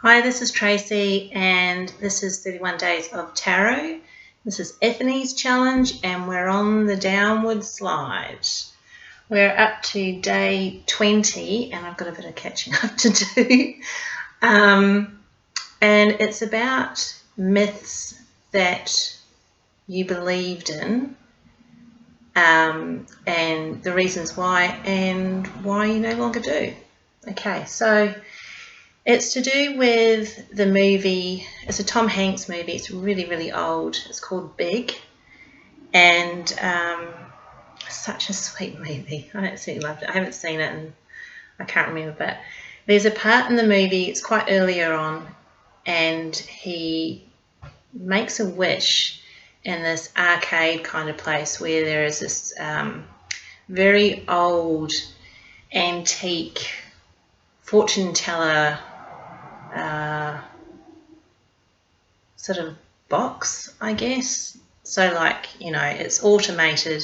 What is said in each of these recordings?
Hi, this is Tracy, and this is 31 Days of Tarot. This is Ethany's challenge, and we're on the downward slide. We're up to day 20, and I've got a bit of catching up to do. And it's about myths that you believed in, and the reasons why, and why you no longer do. Okay, so it's to do with the movie. It's a Tom Hanks movie. It's really, really old. It's called Big, and such a sweet movie. I absolutely loved it. I haven't seen it and I can't remember, but there's a part in the movie, it's quite earlier on, and he makes a wish in this arcade kind of place where there is this very old antique fortune teller sort of box, I guess. So like, you know, it's automated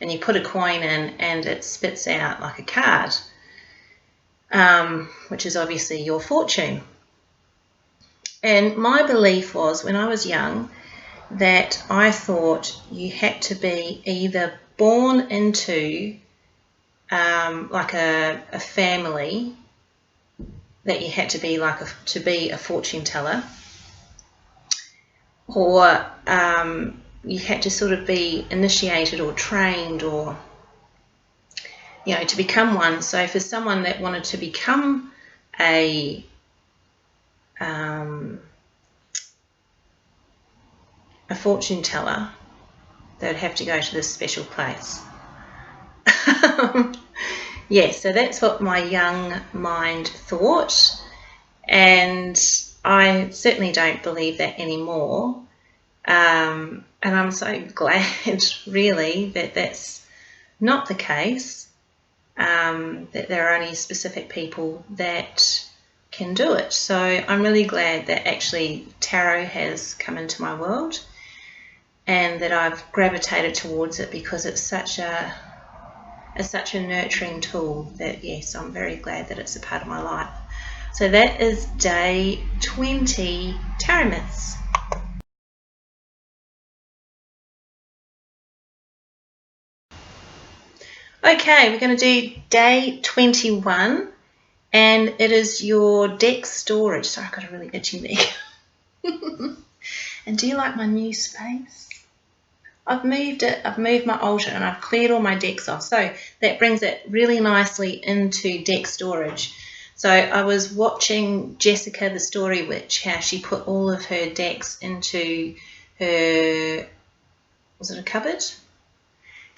and you put a coin in and it spits out like a card, which is obviously your fortune. And my belief was, when I was young, that I thought you had to be either born into like a family, that you had to be like to be a fortune teller, or you had to sort of be initiated or trained, or, you know, to become one. So for someone that wanted to become a fortune teller, they'd have to go to this special place. Yeah, so that's what my young mind thought, and I certainly don't believe that anymore. And I'm so glad, really, that that's not the case, that there are only specific people that can do it. So I'm really glad that actually tarot has come into my world and that I've gravitated towards it, because it's such a nurturing tool that, yes, I'm very glad that it's a part of my life. So that is day 20 tarot myths. Okay, we're going to do day 21, and it is your deck storage. Sorry, I've got a really itchy neck. And do you like my new space? I've moved it, I've moved my altar, and I've cleared all my decks off. So that brings it really nicely into deck storage. So I was watching Jessica the Story Witch, how she put all of her decks into her, was it a cupboard?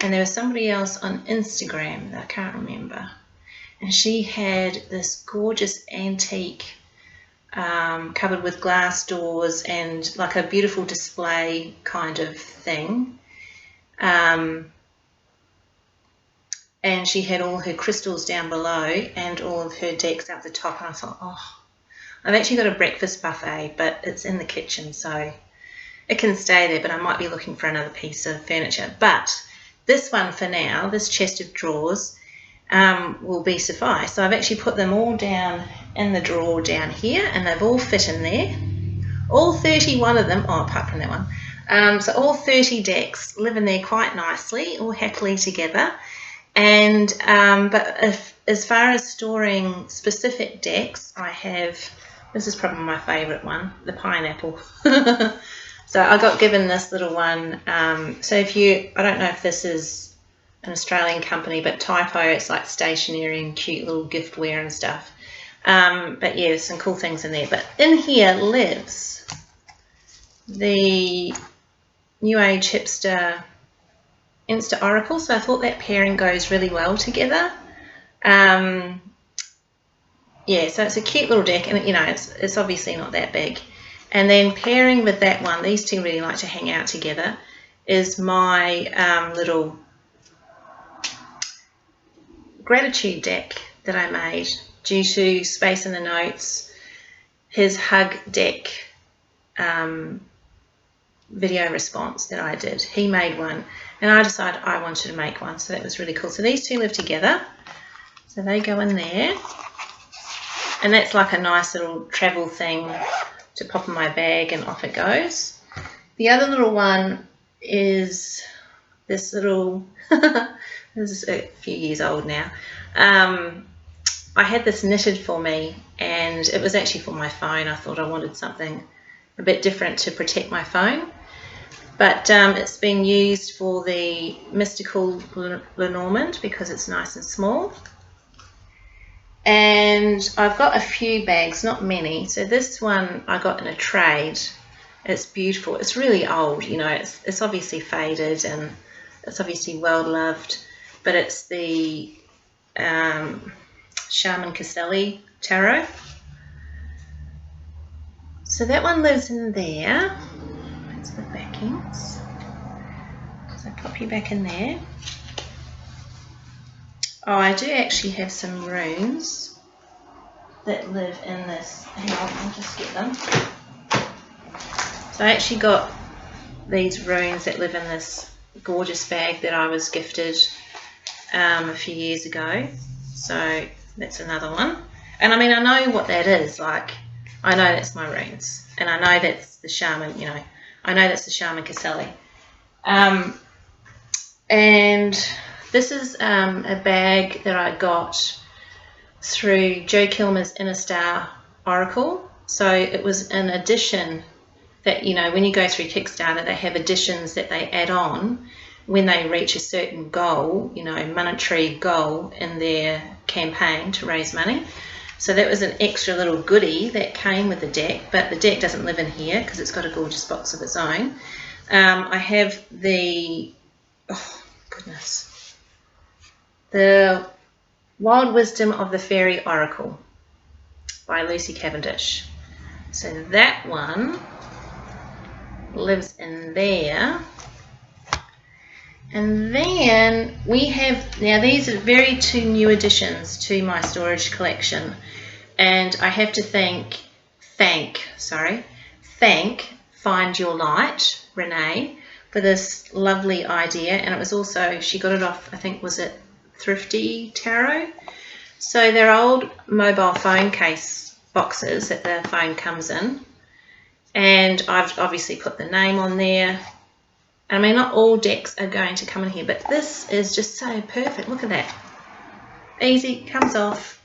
And there was somebody else on Instagram that I can't remember, and she had this gorgeous antique cupboard with glass doors and like a beautiful display kind of thing. And she had all her crystals down below and all of her decks up the top, and I thought, oh, I've actually got a breakfast buffet, but it's in the kitchen, so it can stay there, but I might be looking for another piece of furniture. But this one for now, this chest of drawers, will be suffice. So I've actually put them all down in the drawer down here, and they've all fit in there. All 31 of them, oh, apart from that one. So all 30 decks live in there quite nicely, all happily together. And but as far as storing specific decks, I have, this is probably my favourite one, the pineapple. So I got given this little one. So if you, I don't know if this is an Australian company, but Typo, it's like stationery and cute little giftware and stuff. But yeah, there's some cool things in there. But in here lives the New Age Hipster Insta Oracle. So I thought that pairing goes really well together. Yeah, so it's a cute little deck, and you know, it's obviously not that big. And then pairing with that one, these two really like to hang out together, is my little gratitude deck that I made due to space in the notes. His hug deck video response that I did, he made one, and I decided I wanted to make one, so that was really cool. So these two live together, so they go in there. And that's like a nice little travel thing to pop in my bag and off it goes. The other little one is this little, this is a few years old now. I had this knitted for me, and it was actually for my phone. I thought I wanted something a bit different to protect my phone. But it's been used for the Mystical Lenormand because it's nice and small. And I've got a few bags, not many. So this one I got in a trade. It's beautiful. It's really old, you know. It's obviously faded and it's obviously well loved. But it's the Charmin Caselli Tarot. So that one lives in there. That's the backings. So pop you back in there. Oh, I do actually have some runes that live in this. Hang on, I'll just get them. So I actually got these runes that live in this gorgeous bag that I was gifted a few years ago. So that's another one. And I mean, I know what that is. Like, I know that's my runes. And I know that's the Charmin, you know. I know that's the Charmin Caselli. And this is a bag that I got through Joe Kilmer's Inner Star Oracle. So it was an edition that, you know, when you go through Kickstarter, they have editions that they add on when they reach a certain goal, you know, monetary goal in their campaign to raise money. So that was an extra little goodie that came with the deck, but the deck doesn't live in here because it's got a gorgeous box of its own. I have the, oh goodness, the Wild Wisdom of the Fairy Oracle by Lucy Cavendish. So that one lives in there. And then we have, now these are very two new additions to my storage collection. And I have to thank Find Your Light, Renee, for this lovely idea. And it was also, she got it off, I think, was it Thrifty Tarot? So they're old mobile phone case boxes that the phone comes in. And I've obviously put the name on there. I mean, not all decks are going to come in here, but this is just so perfect. Look at that. Easy, comes off.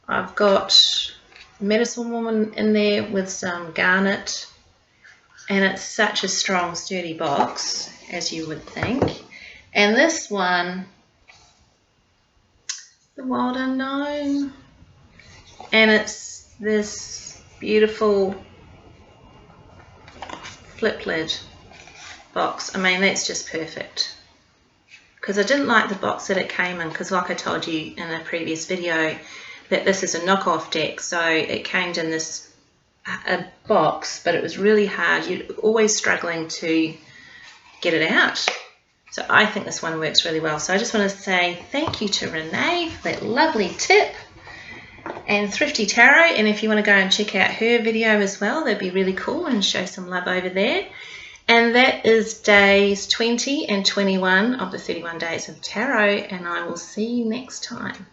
I've got Medicine Woman in there with some garnet, and it's such a strong, sturdy box, as you would think. And this one, the Wild Unknown, and it's this beautiful flip lid box. I mean, that's just perfect. Because I didn't like the box that it came in, because like I told you in a previous video, that this is a knockoff deck, so it came in this a box, but it was really hard. You're always struggling to get it out. So I think this one works really well. So I just want to say thank you to Renee for that lovely tip, and Thrifty Tarot, and if you want to go and check out her video as well, that'd be really cool, and show some love over there. And that is days 20 and 21 of the 31 Days of Tarot, and I will see you next time.